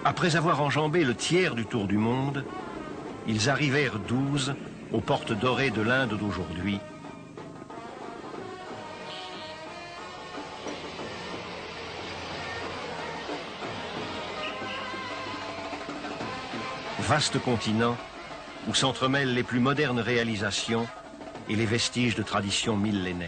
Après avoir enjambé le tiers du tour du monde, ils arrivèrent 12 aux portes dorées de l'Inde d'aujourd'hui. Vaste continent où s'entremêlent les plus modernes réalisations et les vestiges de traditions millénaires.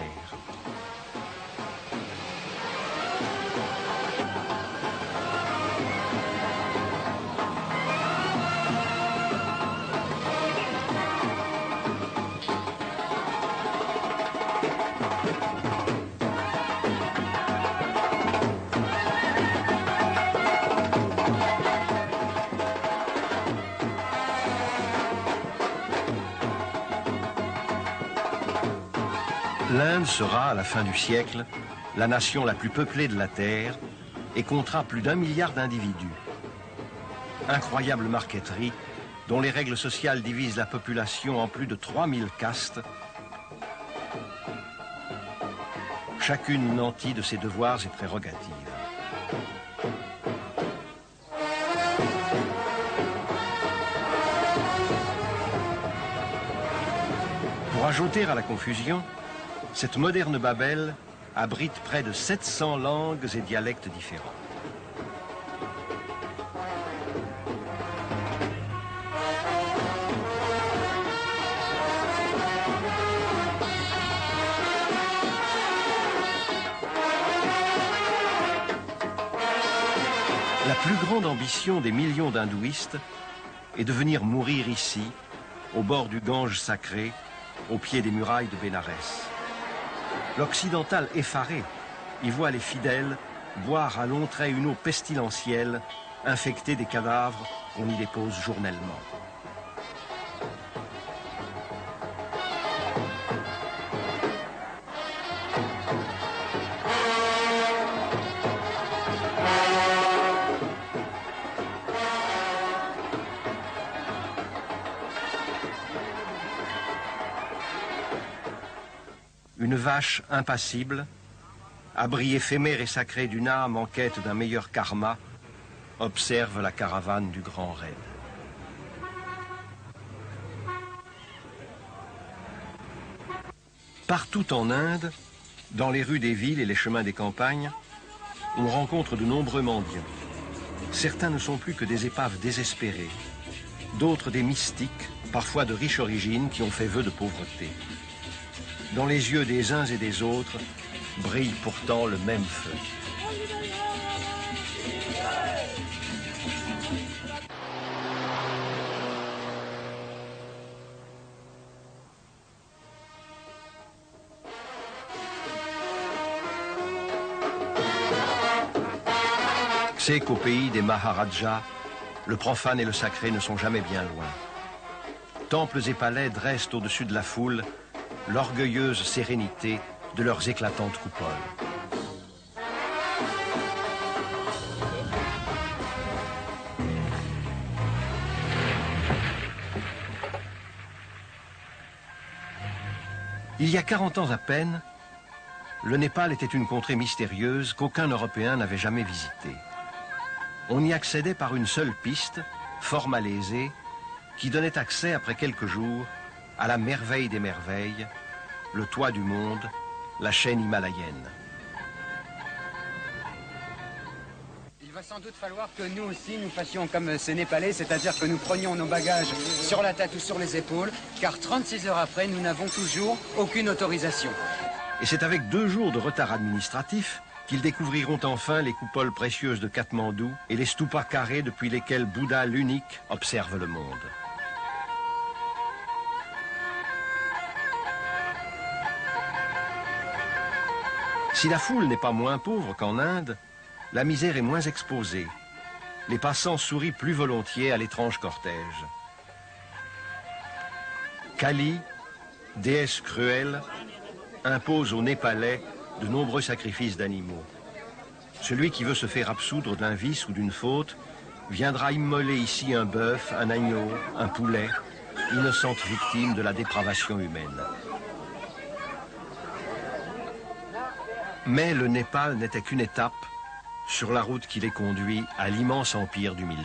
L'Inde sera, à la fin du siècle, la nation la plus peuplée de la Terre et comptera plus d'1 milliard d'individus. Incroyable marqueterie dont les règles sociales divisent la population en plus de 3000 castes, chacune nantie de ses devoirs et prérogatives. Pour ajouter à la confusion, cette moderne Babel abrite près de 700 langues et dialectes différents. La plus grande ambition des millions d'hindouistes est de venir mourir ici, au bord du Gange sacré, au pied des murailles de Bénarès. L'occidental effaré y voit les fidèles boire à longs traits une eau pestilentielle, infectée des cadavres qu'on y dépose journellement. Une vache impassible, abri éphémère et sacré d'une âme en quête d'un meilleur karma, observe la caravane du grand raid. Partout en Inde, dans les rues des villes et les chemins des campagnes, on rencontre de nombreux mendiants. Certains ne sont plus que des épaves désespérées, d'autres des mystiques, parfois de riche origine, qui ont fait vœu de pauvreté. Dans les yeux des uns et des autres brille pourtant le même feu. C'est qu'au pays des Maharajas, le profane et le sacré ne sont jamais bien loin. Temples et palais dressent au-dessus de la foule l'orgueilleuse sérénité de leurs éclatantes coupoles. Il y a 40 ans à peine, le Népal était une contrée mystérieuse qu'aucun Européen n'avait jamais visitée. On y accédait par une seule piste, fort malaisée, qui donnait accès après quelques jours à la merveille des merveilles, le toit du monde, la chaîne himalayenne. Il va sans doute falloir que nous aussi nous fassions comme ces Népalais, c'est-à-dire que nous prenions nos bagages sur la tête ou sur les épaules, car 36 heures après, nous n'avons toujours aucune autorisation. Et c'est avec 2 jours de retard administratif qu'ils découvriront enfin les coupoles précieuses de Katmandou et les stupas carrés depuis lesquels Bouddha l'unique observe le monde. Si la foule n'est pas moins pauvre qu'en Inde, la misère est moins exposée. Les passants sourient plus volontiers à l'étrange cortège. Kali, déesse cruelle, impose aux Népalais de nombreux sacrifices d'animaux. Celui qui veut se faire absoudre d'un vice ou d'une faute viendra immoler ici un bœuf, un agneau, un poulet, innocente victime de la dépravation humaine. Mais le Népal n'était qu'une étape sur la route qui les conduit à l'immense empire du milieu.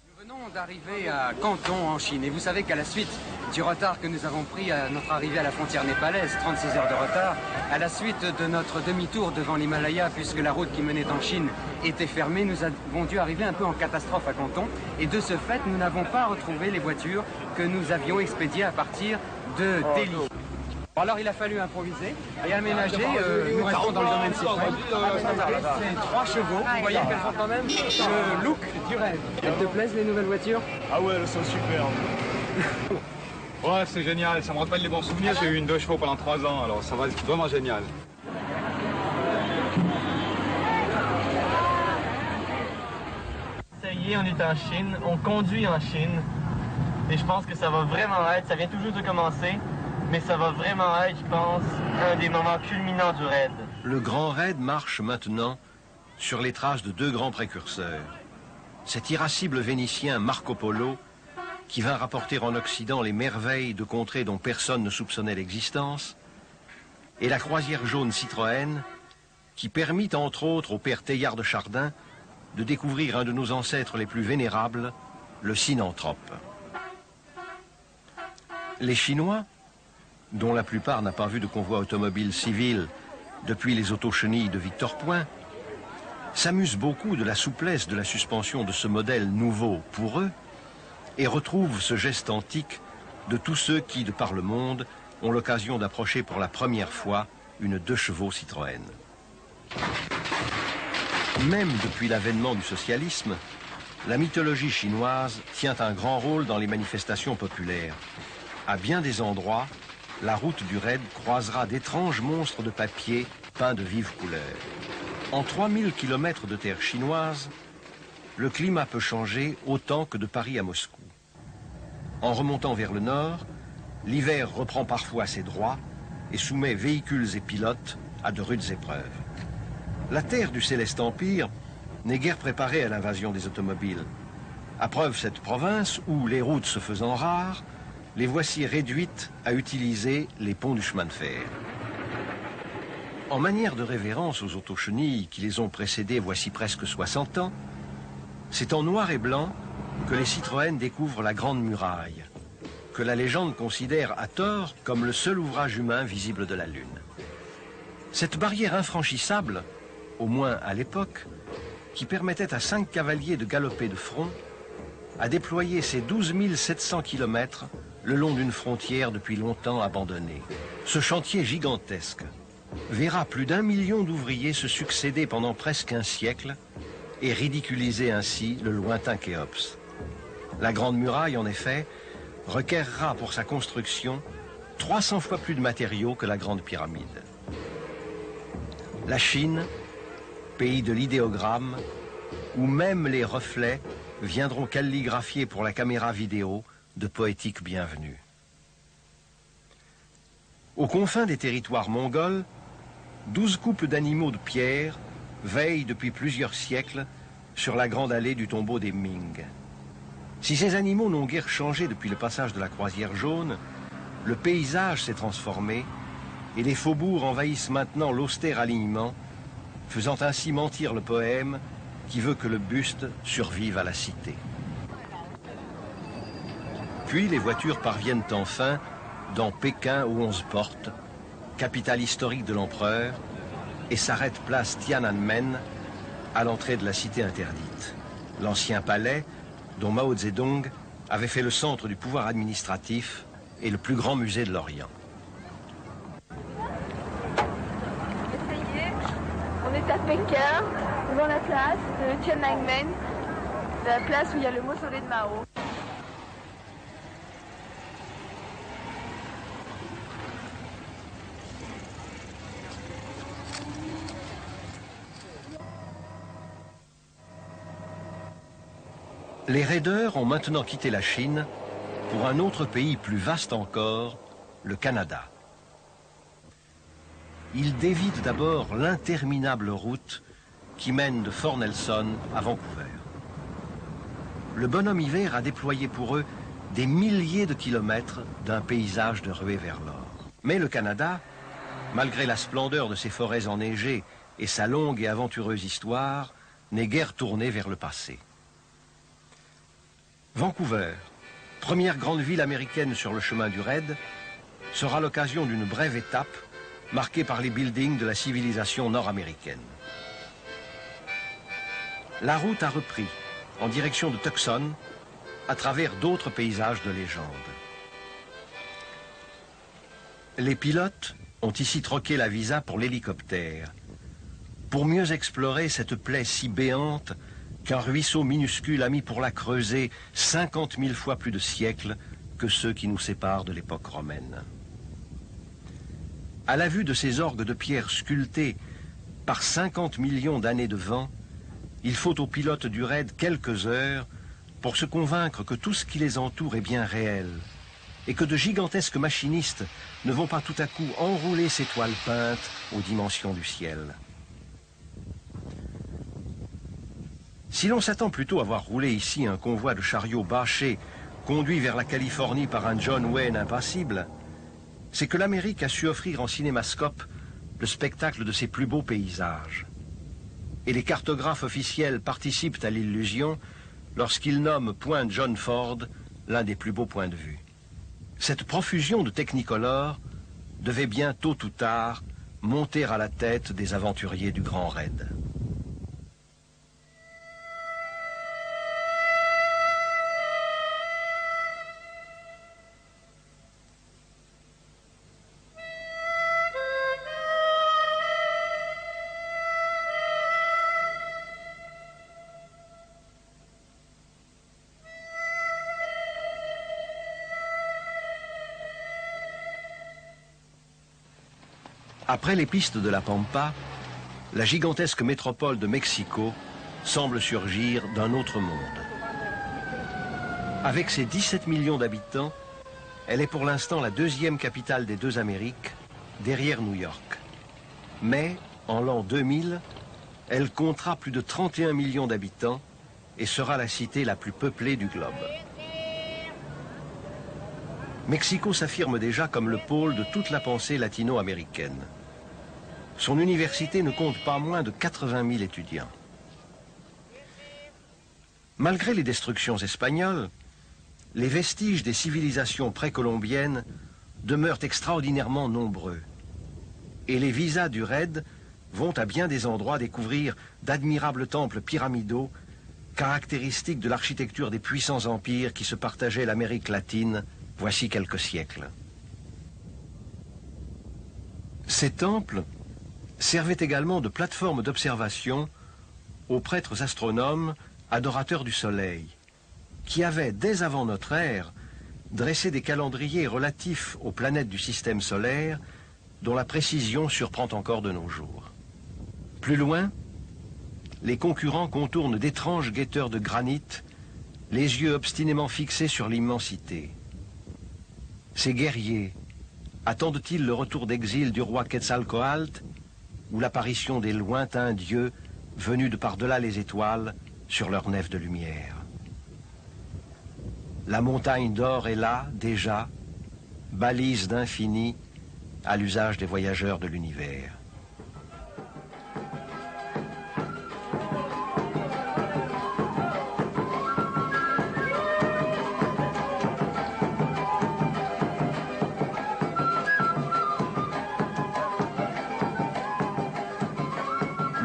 Nous venons d'arriver à Canton en Chine et vous savez qu'à la suite du retard que nous avons pris à notre arrivée à la frontière népalaise, 36 heures de retard, à la suite de notre demi-tour devant l'Himalaya, puisque la route qui menait en Chine était fermée, nous avons dû arriver un peu en catastrophe à Canton et de ce fait, nous n'avons pas retrouvé les voitures que nous avions expédiées à partir de Delhi. Alors il a fallu improviser et aménager, nous restons dans le domaine Citroën, c'est 3 chevaux, vous voyez qu'elles sont quand même le look du rêve. Elles te plaisent les nouvelles voitures? Ah ouais, elles sont superbes. Ouais, c'est génial, ça me rappelle les bons souvenirs, j'ai eu une 2 chevaux pendant 3 ans, alors ça va être vraiment génial. Ça y est, on est en Chine, on conduit en Chine, et je pense que ça va vraiment être, ça vient tout juste de commencer, mais ça va vraiment être, je pense, un des moments culminants du raid. Le grand raid marche maintenant sur les traces de 2 grands précurseurs. Cet irascible Vénitien Marco Polo, qui vint rapporter en Occident les merveilles de contrées dont personne ne soupçonnait l'existence, et la croisière jaune Citroën, qui permit entre autres au père Teilhard de Chardin de découvrir un de nos ancêtres les plus vénérables, le Sinanthrope. Les Chinois, dont la plupart n'a pas vu de convoi automobile civil depuis les autochenilles de Victor Point, s'amusent beaucoup de la souplesse de la suspension de ce modèle nouveau pour eux et retrouvent ce geste antique de tous ceux qui, de par le monde, ont l'occasion d'approcher pour la première fois une 2 chevaux Citroën. Même depuis l'avènement du socialisme, la mythologie chinoise tient un grand rôle dans les manifestations populaires. À bien des endroits, la route du raid croisera d'étranges monstres de papier peints de vives couleurs. En 3000 km de terre chinoise, le climat peut changer autant que de Paris à Moscou. En remontant vers le nord, l'hiver reprend parfois ses droits et soumet véhicules et pilotes à de rudes épreuves. La terre du Céleste Empire n'est guère préparée à l'invasion des automobiles. À preuve cette province où, les routes se faisant rares, les voici réduites à utiliser les ponts du chemin de fer. En manière de révérence aux autochenilles qui les ont précédées voici presque 60 ans, c'est en noir et blanc que les Citroën découvrent la Grande Muraille, que la légende considère à tort comme le seul ouvrage humain visible de la Lune. Cette barrière infranchissable, au moins à l'époque, qui permettait à 5 cavaliers de galoper de front, a déployé ses 12 700 km le long d'une frontière depuis longtemps abandonnée. Ce chantier gigantesque verra plus d'1 million d'ouvriers se succéder pendant presque un siècle et ridiculiser ainsi le lointain Khéops. La Grande Muraille, en effet, requerra pour sa construction 300 fois plus de matériaux que la Grande Pyramide. La Chine, pays de l'idéogramme, où même les reflets viendront calligraphier pour la caméra vidéo de poétiques bienvenues. Aux confins des territoires mongols, 12 couples d'animaux de pierre veillent depuis plusieurs siècles sur la grande allée du tombeau des Ming. Si ces animaux n'ont guère changé depuis le passage de la croisière jaune, le paysage s'est transformé et les faubourgs envahissent maintenant l'austère alignement, faisant ainsi mentir le poème qui veut que le buste survive à la cité. Puis les voitures parviennent enfin dans Pékin aux 11 portes, capitale historique de l'empereur, et s'arrêtent place Tiananmen à l'entrée de la cité interdite. L'ancien palais, dont Mao Zedong avait fait le centre du pouvoir administratif et le plus grand musée de l'Orient. On est à Pékin, devant la place de Tiananmen, la place où il y a le mausolée de Mao. Les raideurs ont maintenant quitté la Chine pour un autre pays plus vaste encore, le Canada. Ils dévident d'abord l'interminable route qui mène de Fort Nelson à Vancouver. Le bonhomme hiver a déployé pour eux des milliers de kilomètres d'un paysage de ruée vers l'or. Mais le Canada, malgré la splendeur de ses forêts enneigées et sa longue et aventureuse histoire, n'est guère tournée vers le passé. Vancouver, première grande ville américaine sur le chemin du raid, sera l'occasion d'une brève étape marquée par les buildings de la civilisation nord-américaine. La route a repris en direction de Tucson à travers d'autres paysages de légende. Les pilotes ont ici troqué la visa pour l'hélicoptère, pour mieux explorer cette plaie si béante qu'un ruisseau minuscule a mis pour la creuser 50 000 fois plus de siècles que ceux qui nous séparent de l'époque romaine. À la vue de ces orgues de pierre sculptés par 50 millions d'années de vent, il faut aux pilotes du raid quelques heures pour se convaincre que tout ce qui les entoure est bien réel et que de gigantesques machinistes ne vont pas tout à coup enrouler ces toiles peintes aux dimensions du ciel. Si l'on s'attend plutôt à voir rouler ici un convoi de chariots bâchés conduits vers la Californie par un John Wayne impassible, c'est que l'Amérique a su offrir en cinémascope le spectacle de ses plus beaux paysages. Et les cartographes officiels participent à l'illusion lorsqu'ils nomment Point John Ford l'un des plus beaux points de vue. Cette profusion de technicolores devait bien tôt ou tard monter à la tête des aventuriers du Grand Raid. Après les pistes de la Pampa, la gigantesque métropole de Mexico semble surgir d'un autre monde. Avec ses 17 millions d'habitants, elle est pour l'instant la deuxième capitale des deux Amériques, derrière New York. Mais, en l'an 2000, elle comptera plus de 31 millions d'habitants et sera la cité la plus peuplée du globe. Mexico s'affirme déjà comme le pôle de toute la pensée latino-américaine. Son université ne compte pas moins de 80 000 étudiants. Malgré les destructions espagnoles, les vestiges des civilisations précolombiennes demeurent extraordinairement nombreux. Et les visas du raid vont à bien des endroits découvrir d'admirables temples pyramidaux, caractéristiques de l'architecture des puissants empires qui se partageaient l'Amérique latine voici quelques siècles. Ces temples servaient également de plateforme d'observation aux prêtres astronomes adorateurs du soleil, qui avaient, dès avant notre ère, dressé des calendriers relatifs aux planètes du système solaire dont la précision surprend encore de nos jours. Plus loin, les concurrents contournent d'étranges guetteurs de granit, les yeux obstinément fixés sur l'immensité. Ces guerriers attendent-ils le retour d'exil du roi Quetzalcoatl ou l'apparition des lointains dieux venus de par-delà les étoiles sur leur nef de lumière? La montagne d'or est là, déjà, balise d'infini à l'usage des voyageurs de l'univers.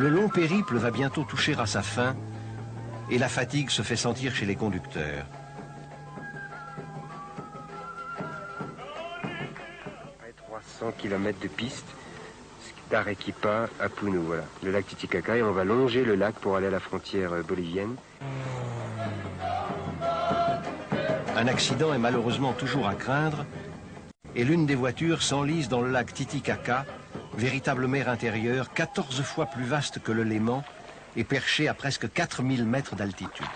Le long périple va bientôt toucher à sa fin et la fatigue se fait sentir chez les conducteurs. 300 km de piste d'Arequipa à Puno, voilà, le lac Titicaca, et on va longer le lac pour aller à la frontière bolivienne. Un accident est malheureusement toujours à craindre et l'une des voitures s'enlise dans le lac Titicaca, véritable mer intérieure 14 fois plus vaste que le Léman et perchée à presque 4000 mètres d'altitude.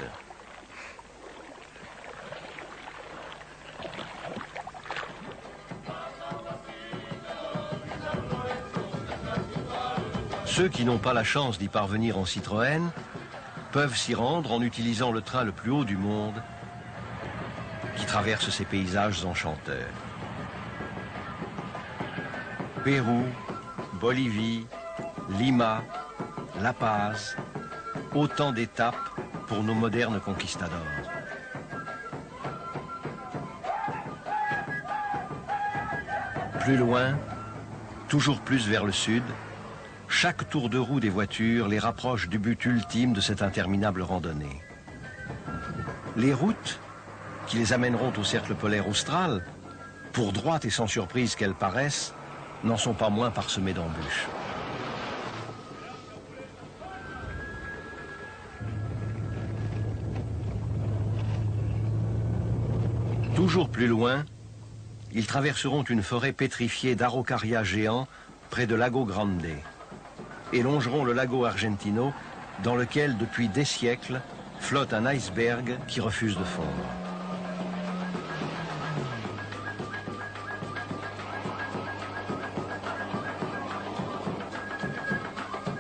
Ceux qui n'ont pas la chance d'y parvenir en Citroën peuvent s'y rendre en utilisant le train le plus haut du monde qui traverse ces paysages enchanteurs. Pérou, Bolivie, Lima, La Paz, autant d'étapes pour nos modernes conquistadors. Plus loin, toujours plus vers le sud, chaque tour de roue des voitures les rapproche du but ultime de cette interminable randonnée. Les routes qui les amèneront au cercle polaire austral, pour droites et sans surprise qu'elles paraissent, n'en sont pas moins parsemées d'embûches. Toujours plus loin, ils traverseront une forêt pétrifiée d'araucarias géants près de Lago Grande et longeront le lago Argentino dans lequel, depuis des siècles, flotte un iceberg qui refuse de fondre.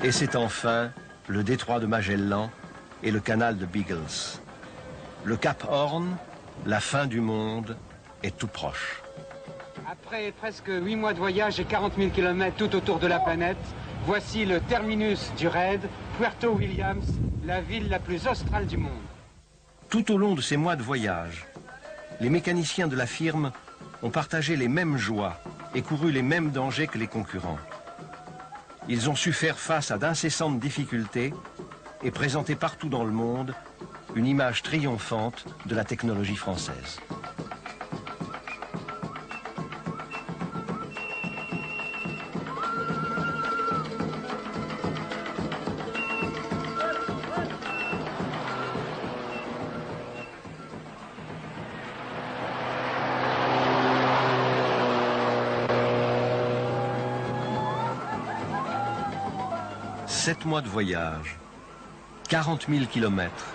Et c'est enfin le détroit de Magellan et le canal de Beagles. Le Cap Horn, la fin du monde, est tout proche. Après presque 8 mois de voyage et 40 000 km tout autour de la planète, voici le terminus du raid, Puerto Williams, la ville la plus australe du monde. Tout au long de ces mois de voyage, les mécaniciens de la firme ont partagé les mêmes joies et couru les mêmes dangers que les concurrents. Ils ont su faire face à d'incessantes difficultés et présenter partout dans le monde une image triomphante de la technologie française. Sept mois de voyage, 40 000 kilomètres,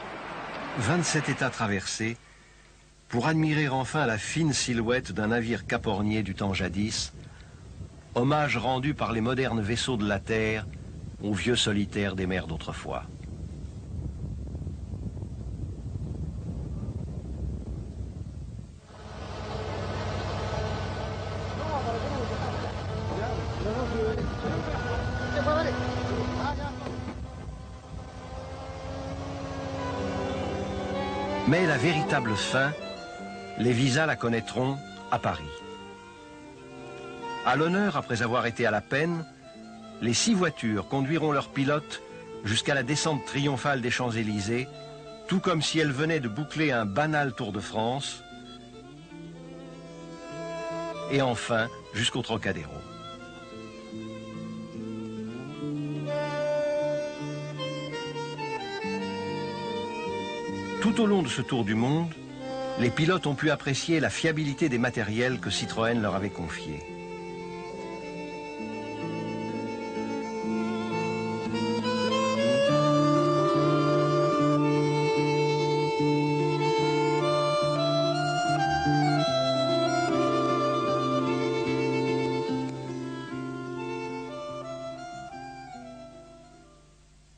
27 États traversés, pour admirer enfin la fine silhouette d'un navire capornier du temps jadis, hommage rendu par les modernes vaisseaux de la Terre aux vieux solitaires des mers d'autrefois. Mais la véritable fin, les visas la connaîtront à Paris. À l'honneur, après avoir été à la peine, les 6 voitures conduiront leurs pilotes jusqu'à la descente triomphale des Champs-Élysées, tout comme si elles venaient de boucler un banal Tour de France, et enfin jusqu'au Trocadéro. Tout au long de ce tour du monde, les pilotes ont pu apprécier la fiabilité des matériels que Citroën leur avait confiés.